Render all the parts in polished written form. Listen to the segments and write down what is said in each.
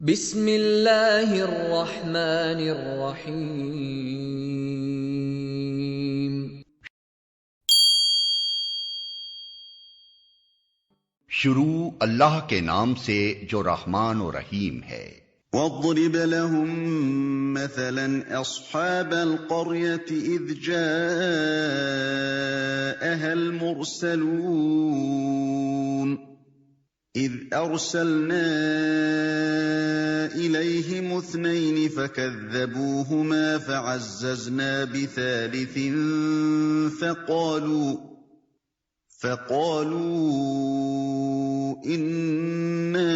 بسم اللہ الرحمن الرحیم۔ شروع اللہ کے نام سے جو رحمان و رحیم ہے۔ وَاضْرِبْ لَهُم مَّثَلًا أَصْحَابَ الْقَرْيَةِ إِذْ جَاءَهَا الْمُرْسَلُونَ إِذْ أَرْسَلْنَا إِلَيْهِمُ اثْنَيْنِ فَكَذَّبُوهُمَا فَعَزَّزْنَا بِثَالِثٍ فَقَالُوا إِنَّا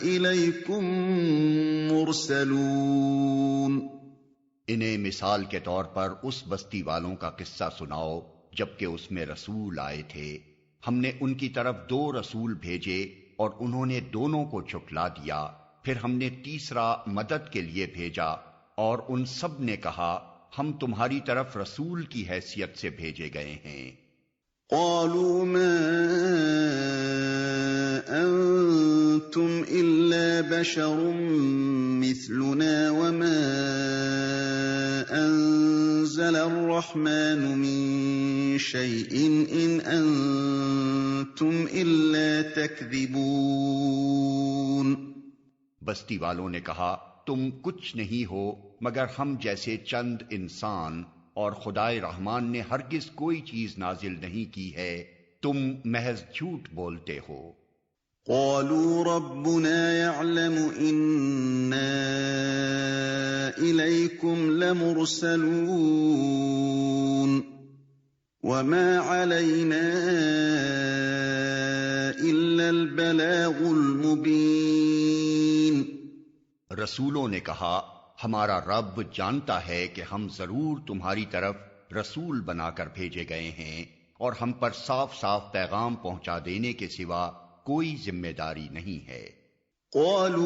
إِلَيْكُمْ مُرْسَلُونَ۔ انہیں مثال کے طور پر اس بستی والوں کا قصہ سناؤ جبکہ اس میں رسول آئے تھے، ہم نے ان کی طرف 2 رسول بھیجے اور انہوں نے دونوں کو جھٹلا دیا، پھر ہم نے تیسرا مدد کے لیے بھیجا اور ان سب نے کہا ہم تمہاری طرف رسول کی حیثیت سے بھیجے گئے ہیں۔ قالوا ما أنتم إلا بشر مثلنا وما أنزل الرحمن من شيء إن أنتم إلا تكذبون۔ بستی والوں نے کہا تم کچھ نہیں ہو مگر ہم جیسے چند انسان، اور خدائے رحمان نے ہرگز کوئی چیز نازل نہیں کی ہے، تم محض جھوٹ بولتے ہو۔ قالوا ربنا يعلم إنا إليكم لمرسلون وما علينا إلا البلاغ المبين۔ رسولوں نے کہا ہمارا رب جانتا ہے کہ ہم ضرور تمہاری طرف رسول بنا کر بھیجے گئے ہیں، اور ہم پر صاف صاف پیغام پہنچا دینے کے سوا کوئی ذمہ داری نہیں ہے۔ قالوا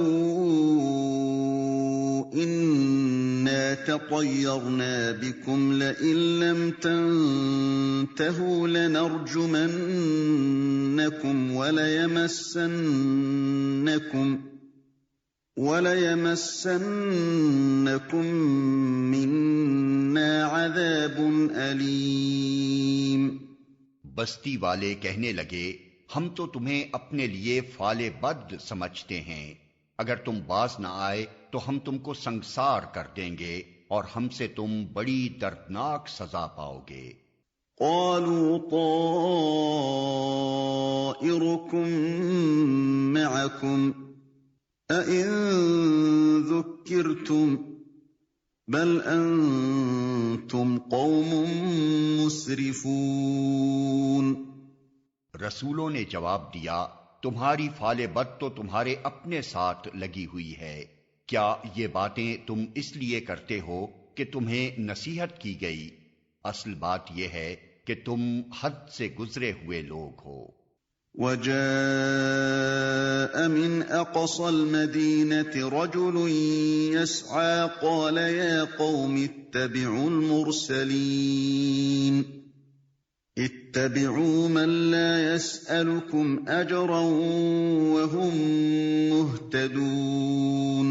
إنا تطيرنا بكم لئن لم تنتهوا لنرجمنكم وَلَيَمَسَّنَّكُم مِّنَّا عَذَابٌ أَلِيمٌ۔ بستی والے کہنے لگے ہم تو تمہیں اپنے لیے فال بد سمجھتے ہیں، اگر تم باز نہ آئے تو ہم تم کو سنگسار کر دیں گے اور ہم سے تم بڑی دردناک سزا پاؤ گے۔ قالوا طائركم معكم أَإِن ذُكِّرْتُمْ بَلْ أَنْتُمْ قَوْمٌ مُسْرِفُونَ۔ رسولوں نے جواب دیا تمہاری فال بد تو تمہارے اپنے ساتھ لگی ہوئی ہے، کیا یہ باتیں تم اس لیے کرتے ہو کہ تمہیں نصیحت کی گئی؟ اصل بات یہ ہے کہ تم حد سے گزرے ہوئے لوگ ہو۔ وَجَاءَ مِنْ أَقْصَى الْمَدِينَةِ رَجُلٌ يَسْعَىٰ قَالَ يَا قَوْمِ اتَّبِعُوا الْمُرْسَلِينَ اتَّبِعُوا مَن لَّا يَسْأَلُكُمْ أَجْرًا وَهُم مُّهْتَدُونَ۔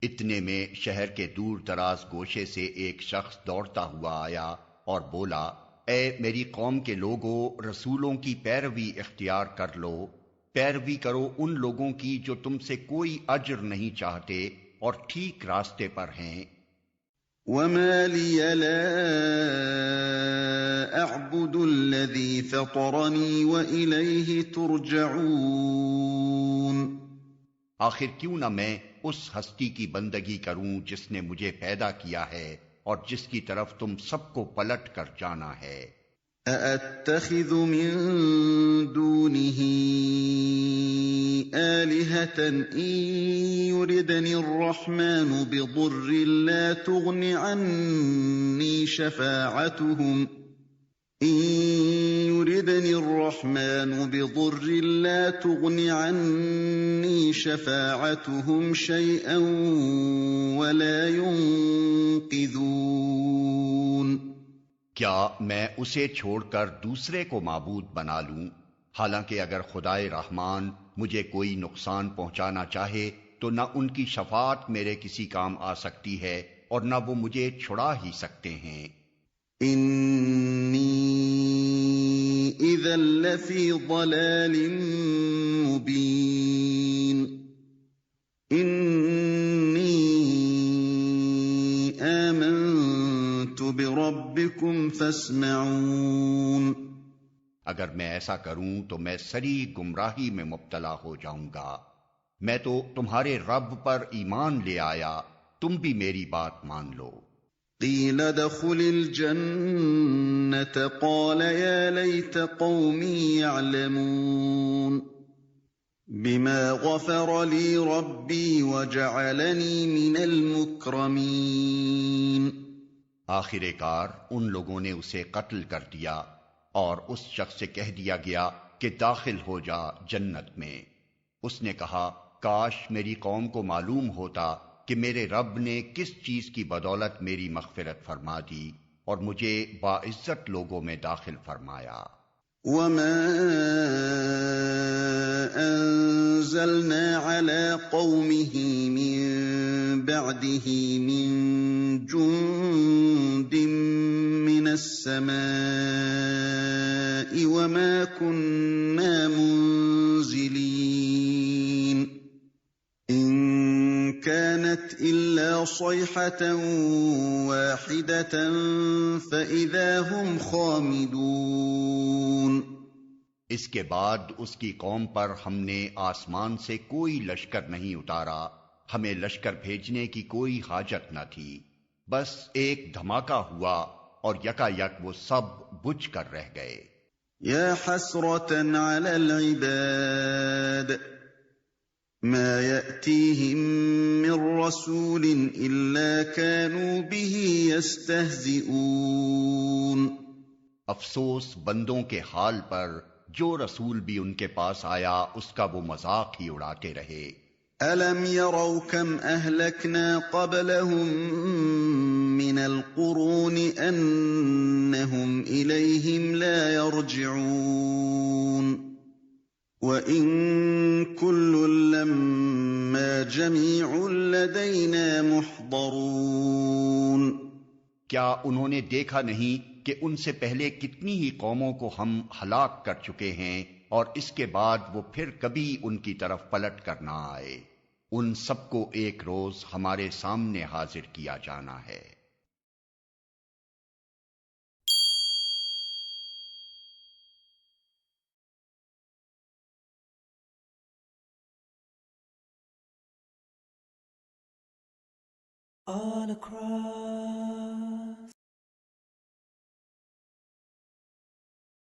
اتنے میں شہر کے دور دراز گوشے سے ایک شخص دوڑتا ہوا آیا اور بولا اے میری قوم کے لوگوں، رسولوں کی پیروی اختیار کر لو، پیروی کرو ان لوگوں کی جو تم سے کوئی اجر نہیں چاہتے اور ٹھیک راستے پر ہیں۔ وَمَا لِيَ لَا أَعْبُدُ الَّذِي فَطَرَنِي وَإِلَيْهِ تُرْجَعُونَ۔ آخر کیوں نہ میں اس ہستی کی بندگی کروں جس نے مجھے پیدا کیا ہے اور جس کی طرف تم سب کو پلٹ کر جانا ہے۔ أَأَتَّخِذُ مِن دُونِهِ آلِهَةً إِن يُرِدْنِ الرَّحْمَٰنُ بِضُرٍّ لَّا تُغْنِ عَنِّي شَفَاعَتُهُمْ شَيْئًا وَلَا يُنقِذُونَ۔ کیا میں اسے چھوڑ کر دوسرے کو معبود بنا لوں؟ حالانکہ اگر خدائے رحمان مجھے کوئی نقصان پہنچانا چاہے تو نہ ان کی شفاعت میرے کسی کام آ سکتی ہے اور نہ وہ مجھے چھڑا ہی سکتے ہیں۔ انی اذا لفی ضلال مبین انی آمنت بربکم فاسمعون۔ اگر میں ایسا کروں تو میں سری گمراہی میں مبتلا ہو جاؤں گا۔ میں تو تمہارے رب پر ایمان لے آیا، تم بھی میری بات مان لو۔ قیل ادخل الجنة قال یا لیت قومی یعلمون بما غفر لی ربی وجعلنی من المکرمین۔ آخر کار ان لوگوں نے اسے قتل کر دیا اور اس شخص سے کہہ دیا گیا کہ داخل ہو جا جنت میں۔ اس نے کہا کاش میری قوم کو معلوم ہوتا کہ میرے رب نے کس چیز کی بدولت میری مغفرت فرما دی اور مجھے باعزت لوگوں میں داخل فرمایا۔ وما انزلنا على قومه من بعده من جند من السماء وما كنا منزلين إن كانت إلا صيحة واحدة فإذا هم خامدون۔ اس کے بعد اس کی قوم پر ہم نے آسمان سے کوئی لشکر نہیں اتارا، ہمیں لشکر بھیجنے کی کوئی حاجت نہ تھی، بس ایک دھماکہ ہوا اور یکا یک وہ سب بجھ کر رہ گئے۔ یا حسرة على العباد ما يأتيهم من رسول إلا كانوا به يستهزئون۔ افسوس بندوں کے حال پر جو رسول بھی ان کے پاس آیا اس کا وہ مذاق ہی اڑاتے رہے۔ أَلَمْ يَرَوْا كَمْ أَهْلَكْنَا قَبْلَهُمْ مِنَ الْقُرُونِ أَنَّهُمْ إِلَيْهِمْ لَا يَرْجِعُونَ وَإِن كُلٌّ لَّمَّا جَمِيعٌ لَّدَيْنَا مُحْضَرُونَ۔ کیا انہوں نے دیکھا نہیں کہ ان سے پہلے کتنی ہی قوموں کو ہم ہلاک کر چکے ہیں اور اس کے بعد وہ پھر کبھی ان کی طرف پلٹ کر نہ آئے؟ ان سب کو ایک روز ہمارے سامنے حاضر کیا جانا ہے۔ All across